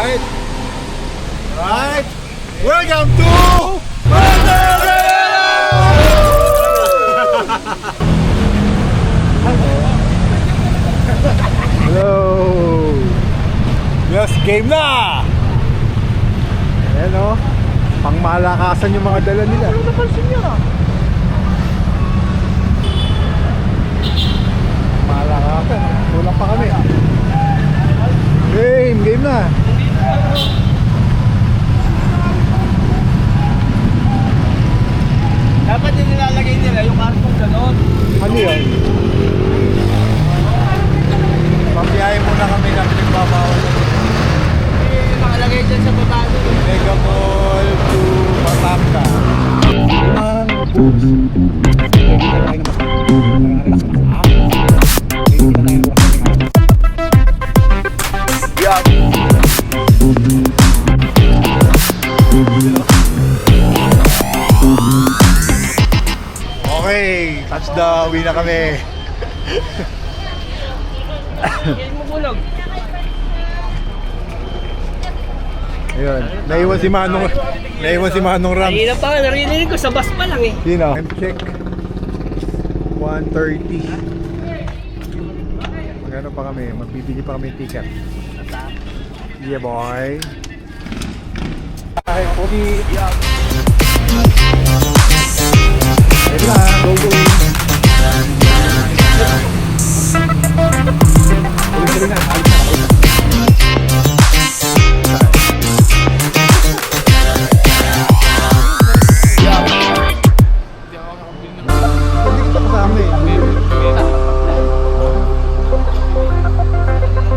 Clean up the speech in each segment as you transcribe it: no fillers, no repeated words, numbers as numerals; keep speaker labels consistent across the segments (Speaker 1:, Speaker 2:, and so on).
Speaker 1: Right? Right? Welcome to Hello! Yes, game na! Ayan o, pang malakasan yung mga dala nila. Ano napansin nyo? Malakasan, kulang pa kami. Game na!
Speaker 2: Dapat yung nilalagay nila yung kartong gano'n.
Speaker 1: Ano yun? Papiyahin muna kami na pinagbabawal.
Speaker 2: Nakalagay dyan sa baba.
Speaker 1: Mega Mall to Patamka. Okay, touchdown, uwi na kami.
Speaker 2: Yan mo bulog.
Speaker 1: Ayun, naiwan si Manong Ram.
Speaker 2: Kanina pa, narinig ko sa bus pa lang eh.
Speaker 1: Sino? Time check 1:30. Magano pa kami? Magbibili pa kami ng ticket. Yeah boy. Ay, Pogi. Ito na, go. Tuloy na, alis na.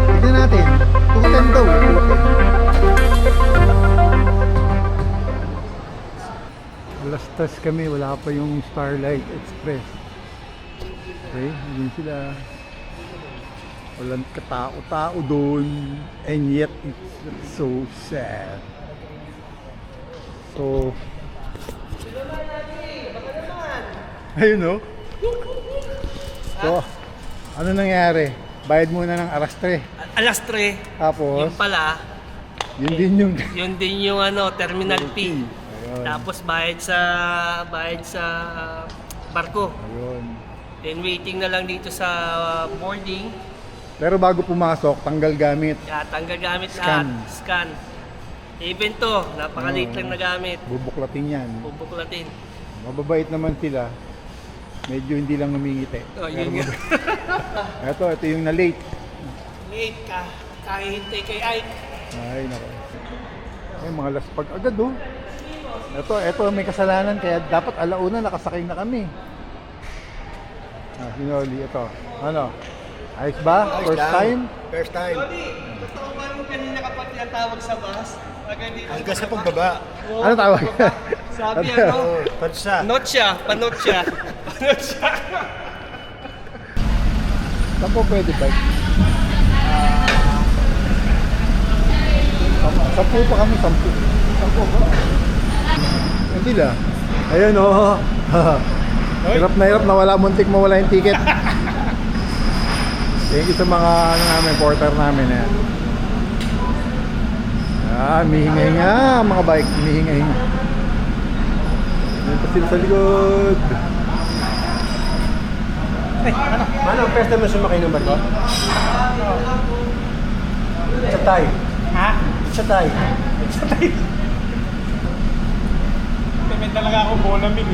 Speaker 1: Tignan natin. 210 daw. Alas 3 kami, wala pa yung Starlight Express. Okay, hindi sila. Walang katao-tao doon. And yet, it's so sad. So, ayun no? So, ano nangyari? Bayad muna ng arastre.
Speaker 2: Alas 3.
Speaker 1: Tapos,
Speaker 2: Yung pala,
Speaker 1: yun din yung
Speaker 2: ano, terminal fee.
Speaker 1: Ayun.
Speaker 2: Tapos bayad sa barko.
Speaker 1: Ayun.
Speaker 2: Then waiting na lang dito sa boarding.
Speaker 1: Pero bago pumasok, tanggal gamit.
Speaker 2: Tanggal gamit
Speaker 1: Scan.
Speaker 2: lahat. Scan. Even to, napakaliit lang na gamit.
Speaker 1: Bubuklatin yan.
Speaker 2: Bubuklatin.
Speaker 1: Mababait naman sila. Medyo hindi lang humingiti.
Speaker 2: Oh, yun nga.
Speaker 1: Ito yung na-late.
Speaker 2: Late ka. Kahihintay kay Ike.
Speaker 1: Ay, nako. Ay, mga laspag agad oh. Ito may kasalanan kaya dapat alauna nakasakay na kami. Sinoli, ito. Ano? Ayos ba? First time?
Speaker 3: First time.
Speaker 2: Gusto ko ba nung kanina kapag tinatawag sa bus?
Speaker 3: Hanggang sa pagbaba.
Speaker 1: Ano tawag?
Speaker 2: Sabi ano?
Speaker 3: Pansa.
Speaker 2: Panotsia. Panotsia.
Speaker 1: Saan po pwede ba? Sampu pa kami, sampu. Sampu ba? Hindi lang. Ayun oh. Hirap na wala, muntik mawala yung ticket. Thank you sa mga porter namin yan. Mihinga-hinga mga bike, mihinga-hinga. Yan pa sila sa likod.
Speaker 3: Ano, first time mo sumakay ng barko? Sa tayo.
Speaker 2: Ha?
Speaker 3: Sa tayo.
Speaker 2: May talaga ako bonamig.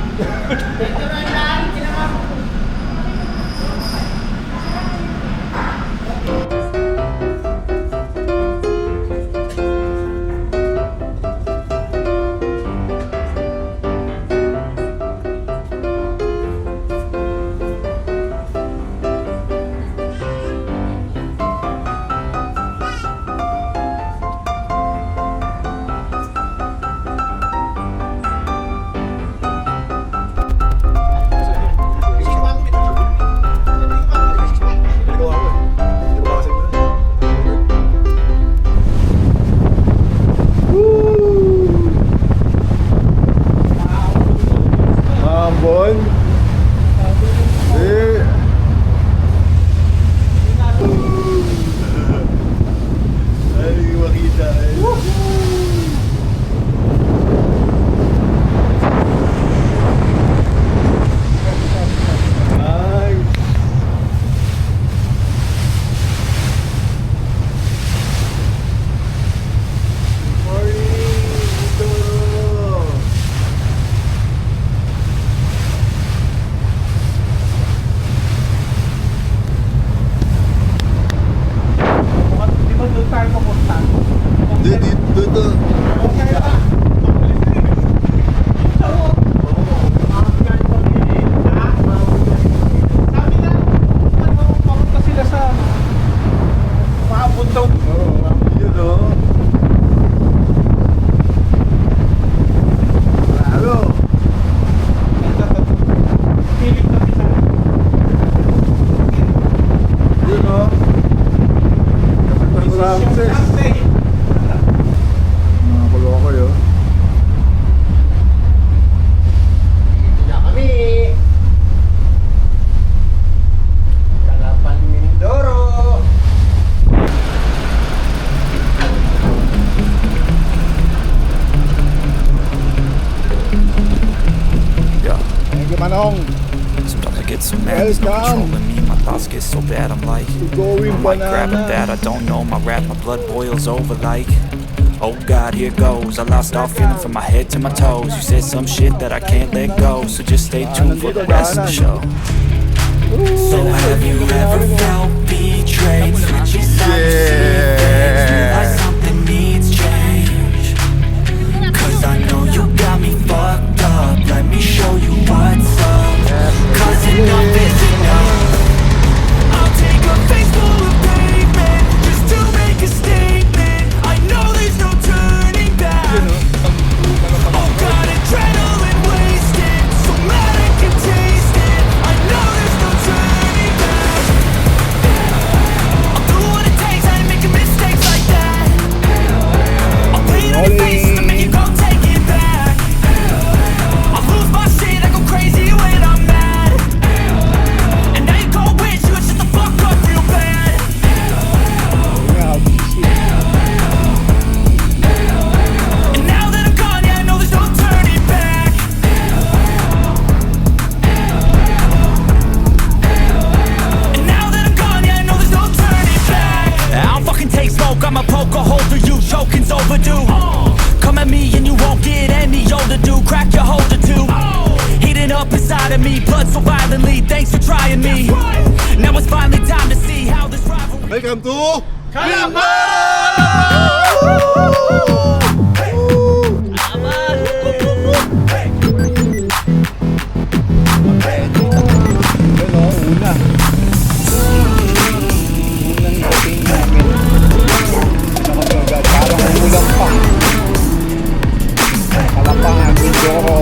Speaker 1: Dito. Yun o. Lalo. Yun o. Kapit ng Ramses. Mga kuloko yun.
Speaker 3: Dito na kami. Kalapan Mindoro.
Speaker 4: Yeah,
Speaker 1: Thank you, Manong.
Speaker 4: sometimes I get so mad, there's no
Speaker 1: Welcome.
Speaker 4: controlling me. My thoughts get so bad, I'm like,
Speaker 1: Going
Speaker 4: I'm like grabbing
Speaker 1: banana.
Speaker 4: that. I don't know my rap, my blood boils over like, oh God, here goes. I lost all feeling from my head to my toes. You said some shit that I can't let go, so just stay tuned for the rest of the show. So have you ever felt betrayed? Switching sides to see things, realize something needs change. Cause I know you got me fucked up. Let me show you what's up. Cause enough is enough. I'll take a face full of pavement just to make a statement. I know there's no turning back. Oh God, adrenaline wasted, so mad I can taste it. I know there's no turning back. I'll do what it takes, I ain't making mistakes like that. I'll put it on your face to make you go take it back. I'll lose my shit, I go crazy when I'm mad. And now you go wish you would shut the fuck up real bad. And now that I'm gone, yeah, I know there's no turning back. And now that I'm gone, yeah, I know there's no turning back. I don't fucking take smoke, I'ma poke a hole through you, choking's overdue. Come at me and you won't get any older, dude. Crack your holder too. Heating up inside of me, blood so violently. Thanks for trying me. Now it's finally time to see how this rivalry.
Speaker 1: Welcome to Yun o, una. Unang dating namin. Nakapagod, parang ulang pa. Kalapangan, Mindoro.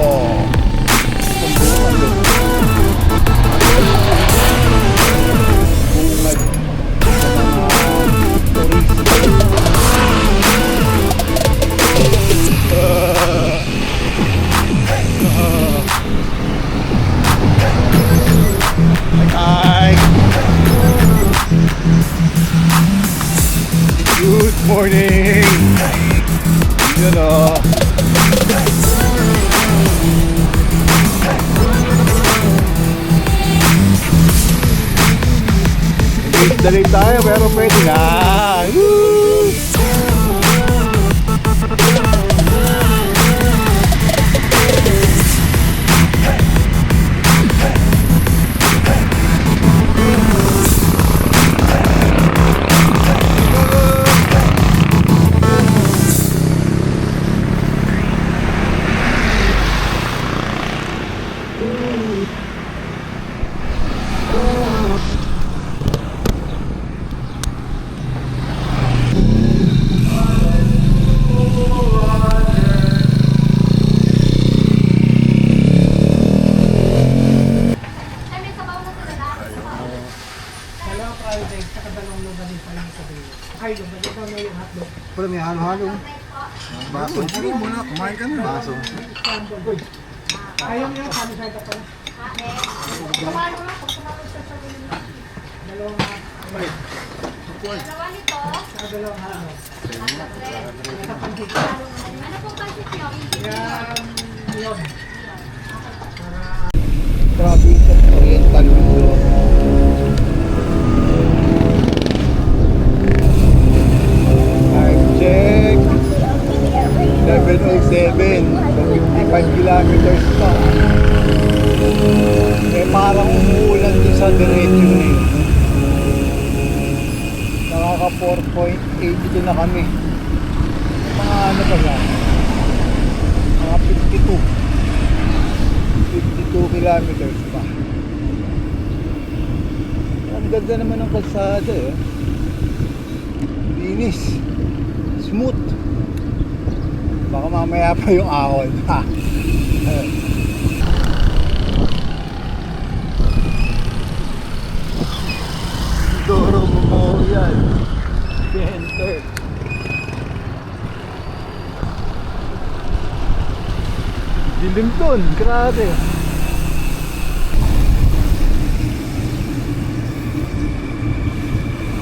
Speaker 1: Bungad. Hi! Good morning! Yun o. Late tayo pero pwede na. Woo! Pero may halo-halo. Baso. Sige muna, kumain ka na. Baso.
Speaker 5: Ayaw niyo, kami sa ito pala. Dalawa nito. Dalawang halo.
Speaker 6: Ano pong pansit nyo?
Speaker 5: Yun.
Speaker 1: Grabe sa Oriental Mindoro. Time check. 7:07. So 55 kilometers pa. Eh parang umuulan din sa diretso na eh. Nakaka 4.8 dito na kami. Mga ano pa ba? Mga 52 kilometers pa. Ang ganda naman ng kalsada eh. Linis. Smooth. Baka mamaya pa yung ahon. Ha? Doro Memorial Center. Dilim dun, grabe.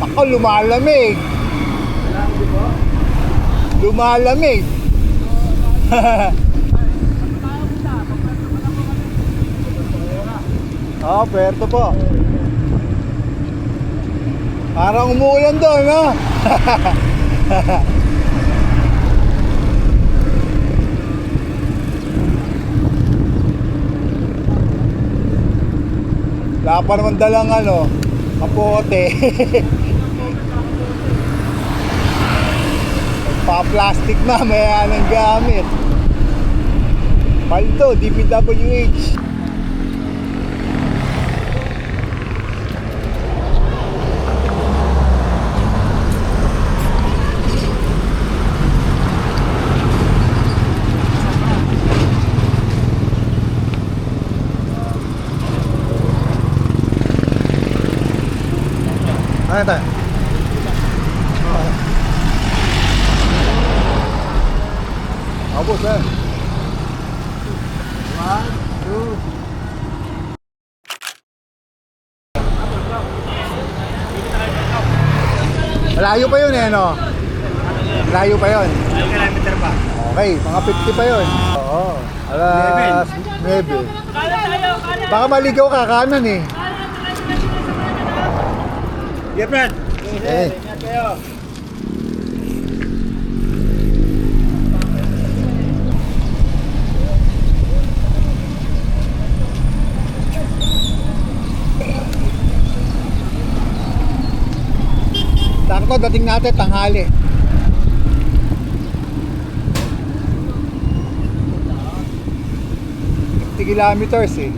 Speaker 1: Ako lumalamig. Lumalamig. Ah, perto po. Parang umuulan doon, no? Wala pa naman dalang ano, kapote. Pa-plastic na, may anong gamit. Paldo, DPWH. Ano tayo? Ako sir. 1, 2. Malayo pa yun eh, no? Malayo pa yun.
Speaker 2: 1 kilometer pa.
Speaker 1: Okay, mga 50 pa yun. Oo. Alas 9. Baka maligaw ka kanan eh.
Speaker 2: Yeah, Brad.
Speaker 1: Eh.
Speaker 2: Ingat kayo.
Speaker 1: Sakto, dating natin tanghali. Kilometers eh.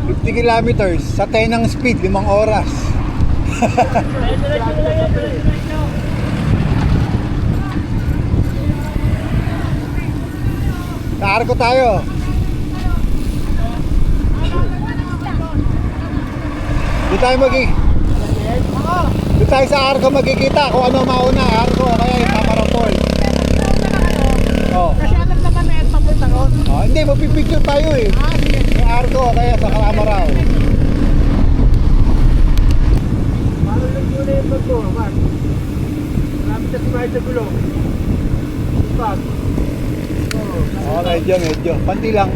Speaker 1: 50 kilometers sa 10 ng speed, 5 oras. Sa Arco tayo. Doon tayo sa Arco magkikita kung ano mauna, Arco o kaya yung Pamarapol. Oh.
Speaker 5: Kasi alam naman na yan papunta ron.
Speaker 1: Oh, hindi, magpipicture tayo eh. May Arco o kaya sa Kalamaraw.
Speaker 2: Paano lang muna yung bag mo, Mark? Marami sa sumayad sa gulong. Bag.
Speaker 1: Oh, medyo. Panti lang.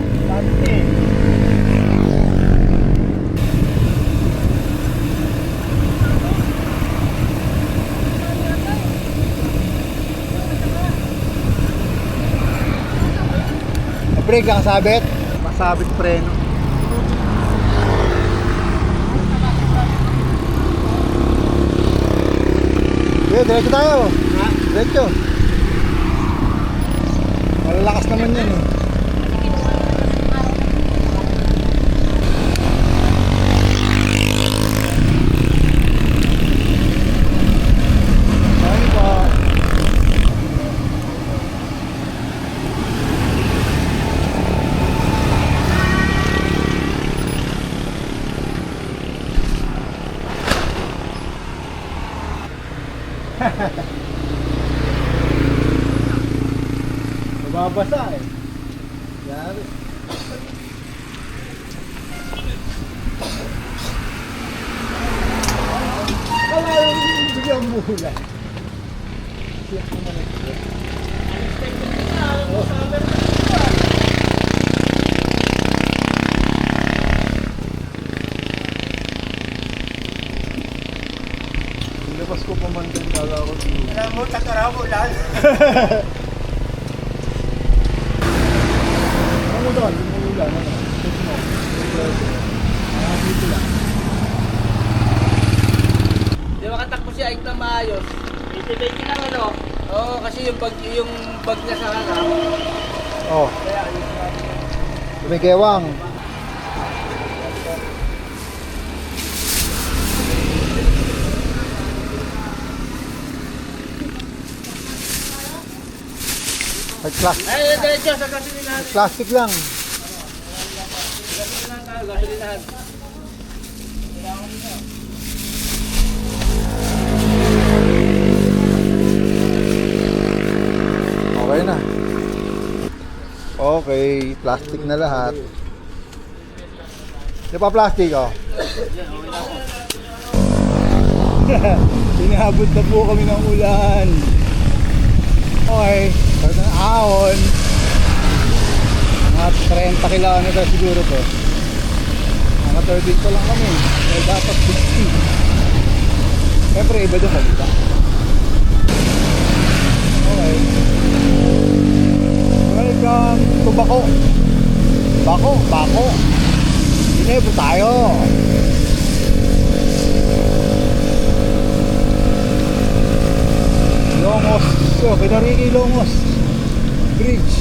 Speaker 1: Brake lang sabit. Masabit preno. Okay, diretso tayo. Diretso. Malalakas naman yan eh. Ay ba? Mababasa eh. Yari. Wala yung bigyan mula. Siyak naman ito. Ilabas ko pa man din kala ko.
Speaker 2: Alam mo, tataraw mo lang.
Speaker 1: Ano doon? Umuulan. Ano? Dito lang.
Speaker 2: Di ba katakbo si Ike na maayos? 80-80 lang ano? Oo, kasi yung bag niya sa harap.
Speaker 1: Oh. Lumigewang. May plastic,
Speaker 2: Ay, diretso sa gasolinahan.
Speaker 1: plastic lang.
Speaker 2: Gasolinahan tayo, gasolinahan.
Speaker 1: Okay na. Okay, plastic na lahat. Di pa plastic, oh. Inaabot na po kami ng ulan. Okay, start ng ahon. Mga 30 kilometer siguro to. Mga 30 pa lang kami. Kaya dapat 60. Siyempre, iba doon kalita. Okay. Welcome to Bako. Bako. Ginebro tayo. Longos. So, Ricky Longos Bridge.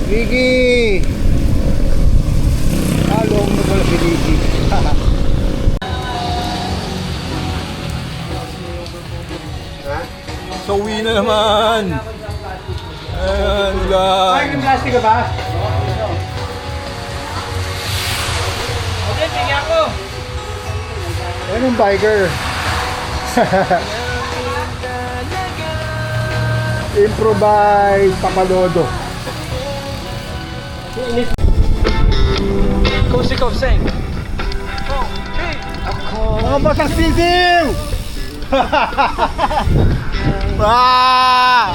Speaker 1: Ricky. Long na pala si Ricky. So, uwi na naman. Ayan, guys.
Speaker 2: Ay, yung plastic ka ba? Okay, sige ako.
Speaker 1: Ayan yung biker. Improvise Papalodo.
Speaker 2: Kusikaw, sing.
Speaker 1: Mga basang sisiw! Ah!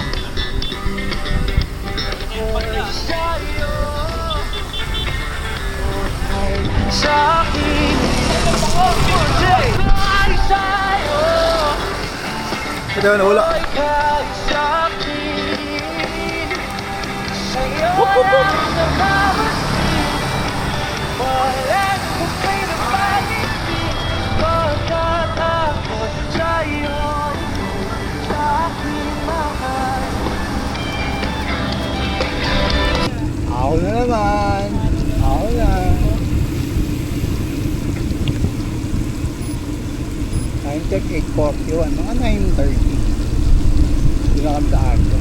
Speaker 1: Ito na wala. Ako na naman. Ako na. Time check 8:41. Mga 9:30. Hindi na kami sa Arco.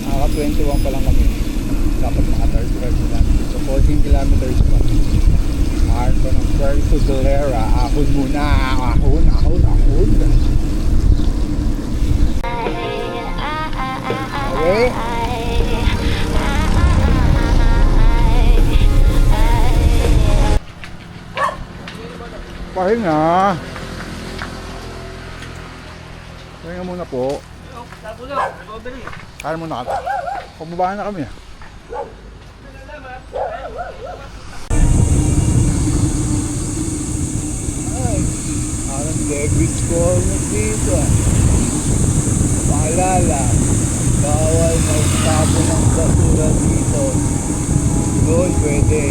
Speaker 1: Naka 21 pa lang kami. Dapat mga 35 kilometers. So 14 kilometers pa. Arco ng Puerto Galera. Ahon muna. Ahon. Okay. Pahinga. Pahinga muna po. Kaya muna kami. Pababaan na kami. Ay, parang debit score na dito. Paalala, bawal magtapo ng basura dito. Doon pwede.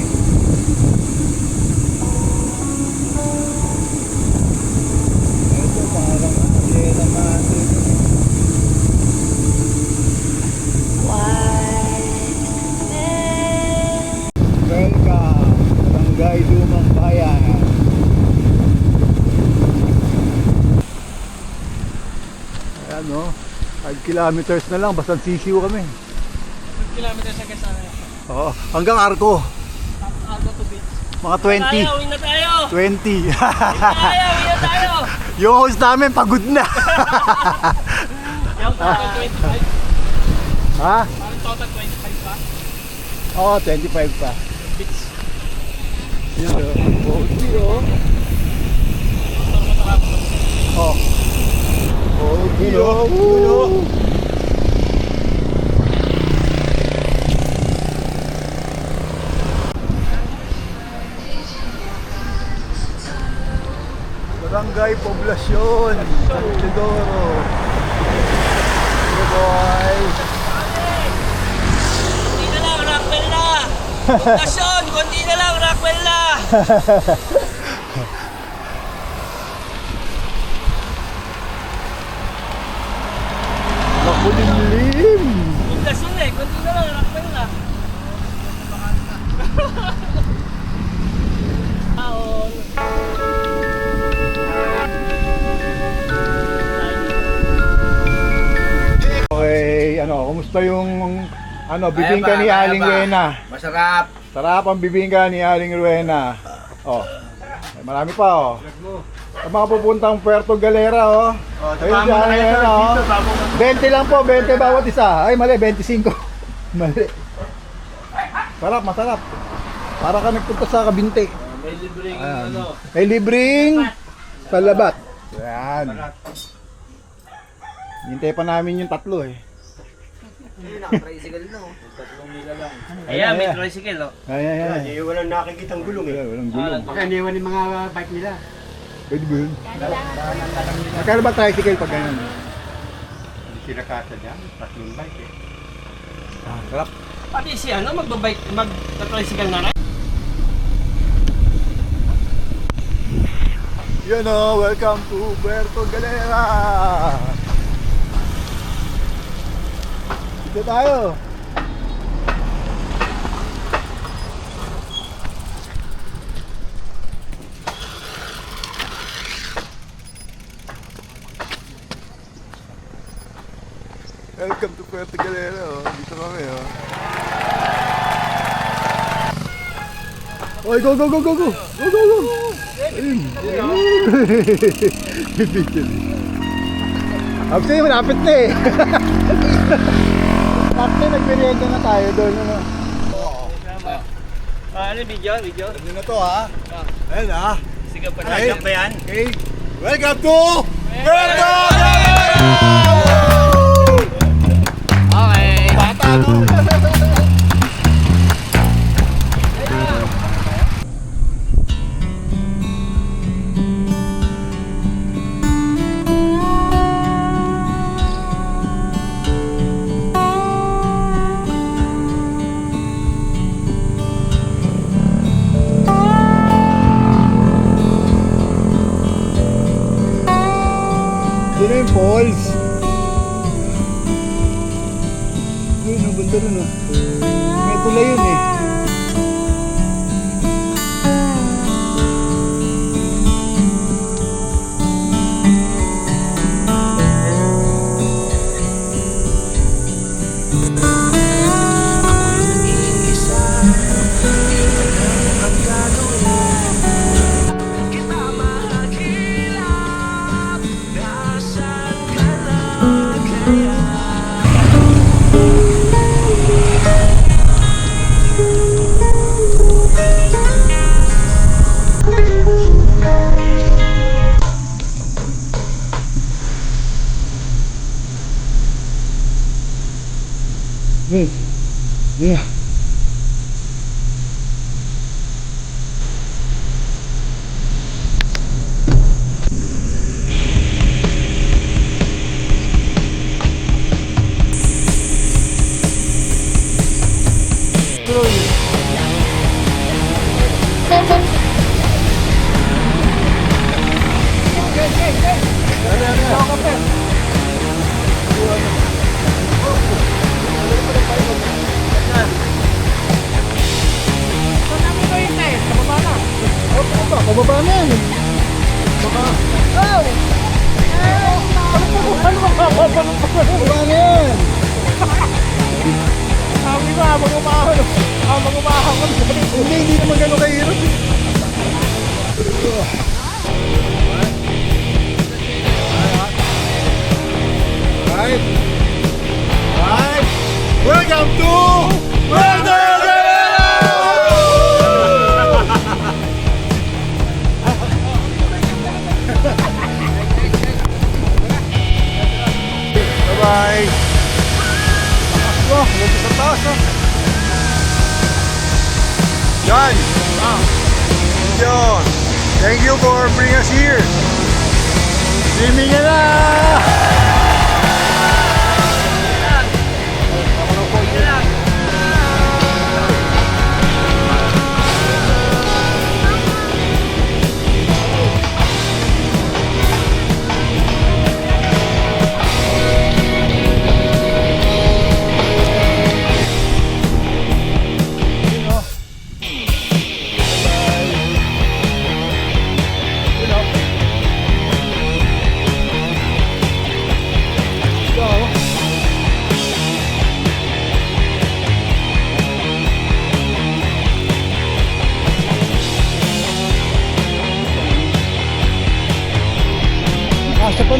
Speaker 1: Ito parang Sierra Madre. Welcome, Barangay Lumang Bayan. Ayan o, 5 kilometers na lang, basta sisiw kami.
Speaker 2: 5 kilometers sa kasana.
Speaker 1: Oo, hanggang Arco.
Speaker 2: Arco to beach.
Speaker 1: Mga 20.
Speaker 2: Uwi na tayo!
Speaker 1: 20.
Speaker 2: Uwi na tayo!
Speaker 1: Yung host namin pagod na.
Speaker 2: Yung total 25.
Speaker 1: Ha?
Speaker 2: Parang total 25 pa.
Speaker 1: Oo, 25 pa.
Speaker 2: Beach.
Speaker 1: Yun o. Oh. Oh, Gino. Barangay Poblasyon, San Isidoro. Hey boy.
Speaker 2: Kunti na lang, Rockwell na! Poblasyon, kunti na lang, Rockwell na!
Speaker 1: Kamusta yung bibingka ni Aling Rowena?
Speaker 3: Masarap.
Speaker 1: Sarap ang bibingka ni Aling Rowena. Oh. Ay, marami pa oh. Sa mga pupuntang Puerto Galera oh. Ayun si Aling Rowena oh. 20 lang po, 20 bawat isa. Ay mali, 25. Mali. Sarap, masarap. Para ka nagpunta sa Kabinte.
Speaker 2: May libreng
Speaker 1: May libreng salabat. Yan. Hintay pa namin yung tatlo eh.
Speaker 3: Tricycle na.
Speaker 2: Ayan, may tricycle oh.
Speaker 1: Ay.
Speaker 3: Walang nakikitang gulong eh.
Speaker 1: Walang gulong.
Speaker 2: Iniwan yung mga bike nila.
Speaker 1: Pwede ba yun? Magkano ba tricycle pag ganyan?
Speaker 2: Hindi sila kasa dyan, tatlong bike eh.
Speaker 1: Sarap.
Speaker 2: Pati si mag-tricycle na rin.
Speaker 1: Yun o, welcome to Puerto Galera! Dito tayo! Welcome to Puerto Galera oh. Dito kami oh. Oy, go! Go! Ayun. Ako sa'yo, malapit na eh. Bakit nagmerienda na tayo doon, ano?
Speaker 2: Ano video?
Speaker 1: Ano na to ha? Ayun ha?
Speaker 2: Sige pa
Speaker 1: Ay.
Speaker 2: ba yan?
Speaker 1: Okay. Welcome to Puerto Galera!
Speaker 2: Okay.
Speaker 1: Bata mo! Yun yung falls. Yun, ang ganda nun oh. May tulay yun eh. Yeah. Pababa na yan. Baka... Oh! Pababa na yan.
Speaker 5: Sabi ko, habang umahon.
Speaker 1: Hindi naman gano'n kahirap eh. Right. Welcome to Puerto Galera! Bye-bye! Oh, nandito sa taas oh. John! John! Thank you for bringing us here! Swimming ka na!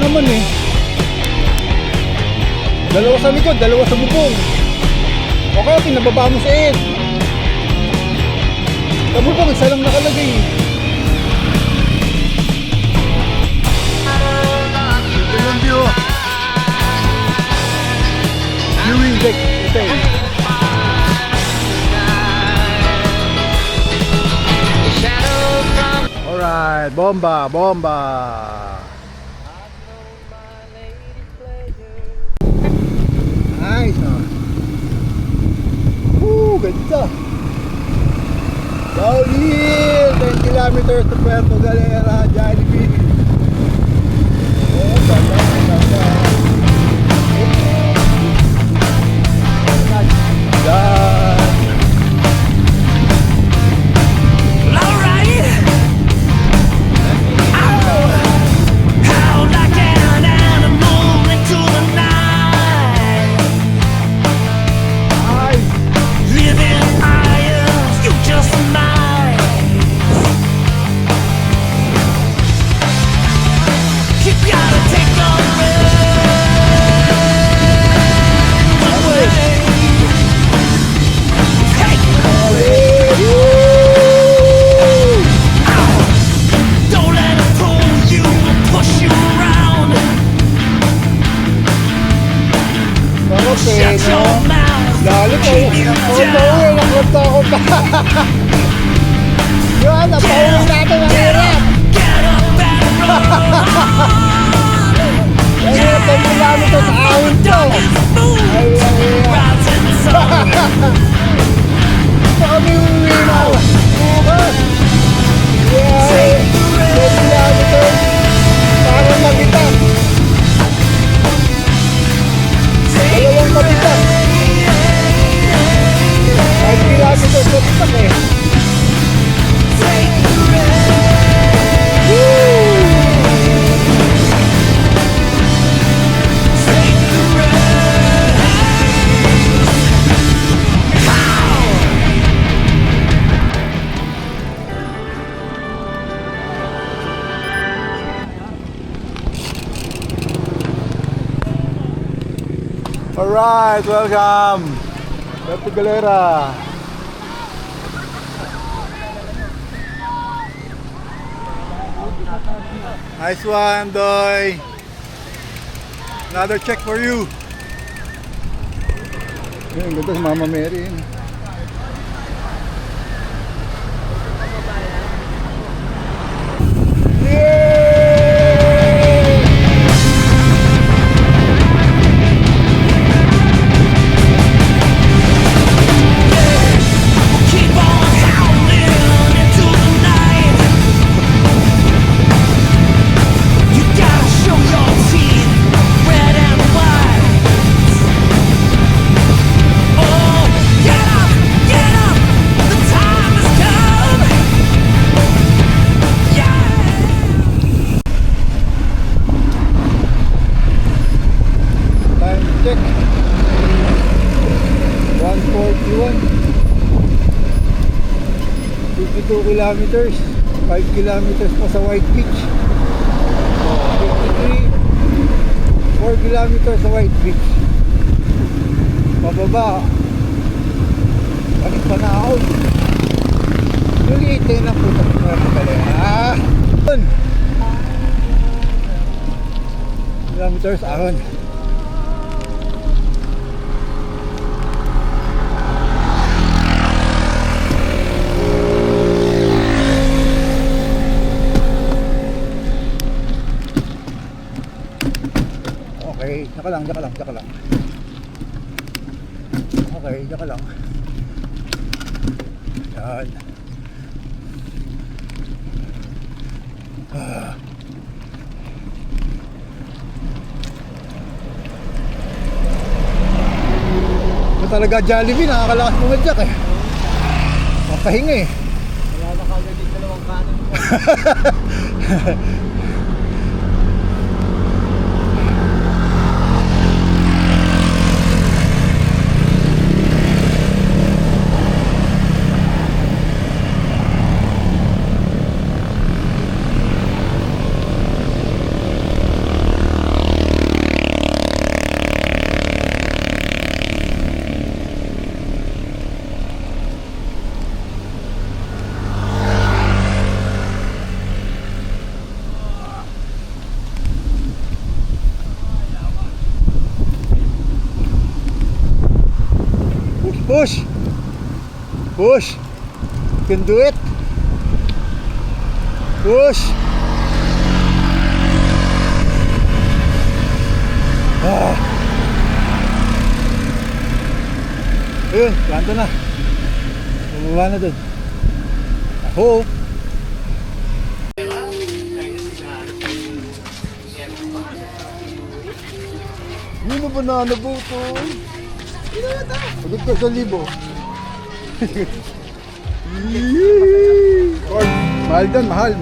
Speaker 1: naman eh. Dalawa sa likod, dalawa sa bubong. O kaya pinababa mo sa end. Sa bubong, isa lang nakalagay eh. Ito yung view. Viewing deck. Ito eh. Alright, bomba, bomba. Nice, no? Ganda. Downhill, 10 kilometers to Puerto Galera, Jollibee. Oh, ganda, ganda. Yan.
Speaker 4: Well, alright. How like an animal into the night.
Speaker 1: Nice.
Speaker 4: Living irons, you just might. You gotta take the reins away. Take the Don't let it pull you, push you around.
Speaker 1: Sarap eh,
Speaker 4: Shut
Speaker 1: no?
Speaker 4: your mouth.
Speaker 1: Lalo po.
Speaker 4: Keep you down.
Speaker 1: Nakunta ko pa. Yan, napauwi natin ang hirap.
Speaker 4: Get up and run.
Speaker 1: Ang hirap ang kilometer sa ahon to. Ay, ay, ay.
Speaker 4: Rising sun.
Speaker 1: Baka may uwi na. Bukas. Yay! 10 kilometers. Parang mabitak. Dalawang mabitak. 5 kilometers mabitak eh. Alright, welcome. Puerto Galera. Nice one, Doy. Another check for you. Ang ganda si Mama Mary.
Speaker 4: Keep on howling into the night. You gotta show your teeth, red and white. Oh, get up, the time has come. Yeah.
Speaker 1: Time check. 141. 52 kilometers. 5 kilometers pa sa White Beach. 53. 4 kilometers sa White Beach. Pababa. Balik pa na ako. Ulitin na po sa Puerto Galera. Kilometers ahon. Okay, tsaka lang. Okay, tsaka lang. Yan. Ito talaga Jollibee, nakakalakas pumadyak eh. Makahinga eh.
Speaker 3: Wala na kagad yung dalawang kanan mo.
Speaker 1: Push! Push! You can do it! Push! Ah. Ayun, kanto na. Bumaba na dun. I hope. Yun na banana boat oh. Pagod ka sa libo. Or, mahal dyan, mahal.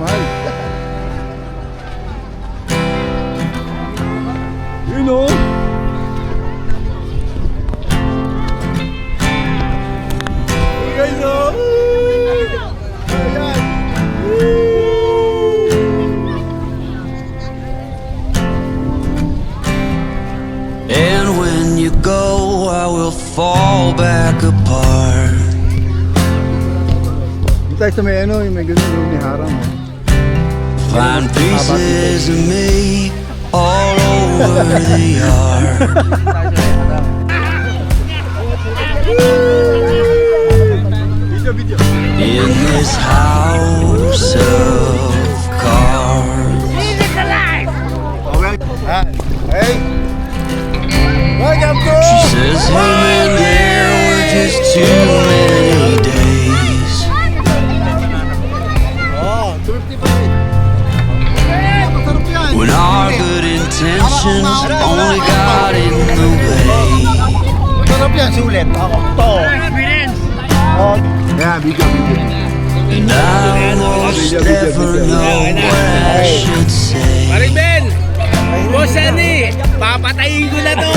Speaker 1: Yun o. Hey guys o. Ayan.
Speaker 7: And when you go, I will fall back apart.
Speaker 1: Dito tayo sa may ano, yung may ganun yung ni Haram o.
Speaker 7: Find pieces of me all over the yard.
Speaker 1: Video.
Speaker 7: In this house of cards.
Speaker 1: Hey! Welcome to!
Speaker 7: She says him and there were just too many days.
Speaker 1: Oh, 55. Masarap yan.
Speaker 7: When our good intentions only got in the way.
Speaker 1: Masarap yan, sulit. Ako, to. Oh, yeah, video.
Speaker 7: And I almost never know what I should say.
Speaker 5: Paring Ben! Boss Andy! Papatayin ko na to!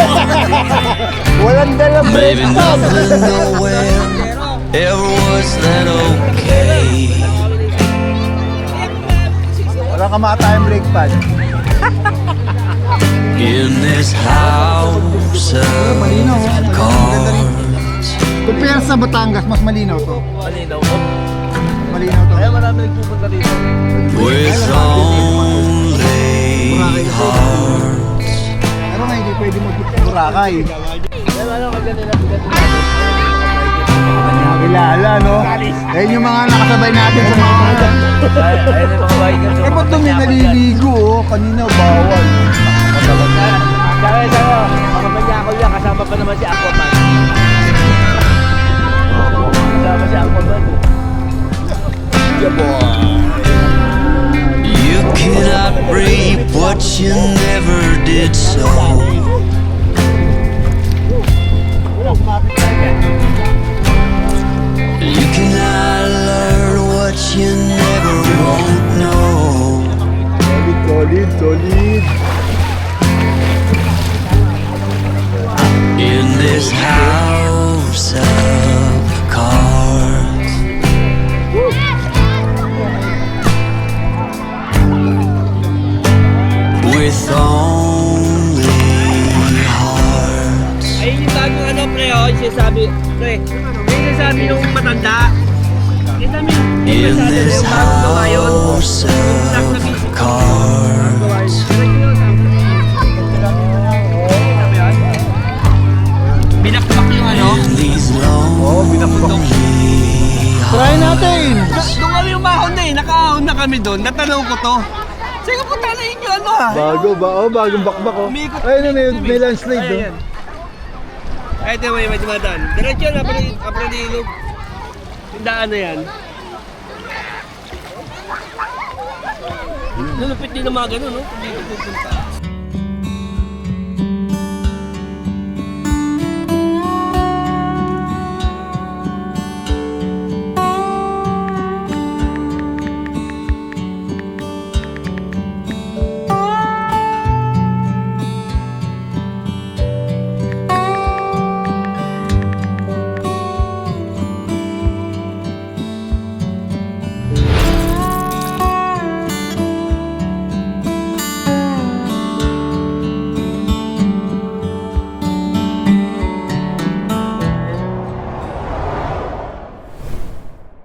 Speaker 1: Walang dalang
Speaker 7: Maybe nothing nowhere ever was that okay.
Speaker 1: Wala ka makatayang brake pad.
Speaker 7: In this house of cards.
Speaker 1: Compare sa Batangas, mas malinaw to.
Speaker 5: Malinaw ko.
Speaker 1: Malinaw to.
Speaker 5: Kaya marami nagpupunta dito.
Speaker 7: With only hearts.
Speaker 1: Pero nga hindi pwede mag-Boracay.
Speaker 5: Kaya ano kaganda na
Speaker 1: Kilala, no? Ayun yung mga nakasabay natin sa mga...
Speaker 5: Ayun yung mga biker.
Speaker 1: Eh, ba't doon may naliligo, oh? Kanina bawal.
Speaker 5: Kaya sa'yo, mga manyakol yan, kasama pa naman si Aquaman. Kasama si Aquaman.
Speaker 7: You cannot reap what you never did sow. You cannot learn what you never won't know.
Speaker 1: Solid.
Speaker 7: In this house of cards. With only hearts.
Speaker 5: Ayun yung bagong ano, pre, oh, yung sinasabi, pre, yung sinasabi nung matanda. Kita mo
Speaker 7: In this house of cards.
Speaker 5: binakbak yung ano.
Speaker 7: In these lonely
Speaker 1: Try natin!
Speaker 5: Doon kami umahon na eh, nakahon na kami doon, natanong ko to. Sige po, tanayin nyo ano ha.
Speaker 1: Bagong bakbak, oh.
Speaker 5: Umikot.
Speaker 1: Ayun na, may landslide, oh.
Speaker 5: Ayan. Kahit na may dumadaan. Diretso na, apra di ilog. Yung daan na yan. Lulupit din ng mga ganun, no? Kung dito pupunta.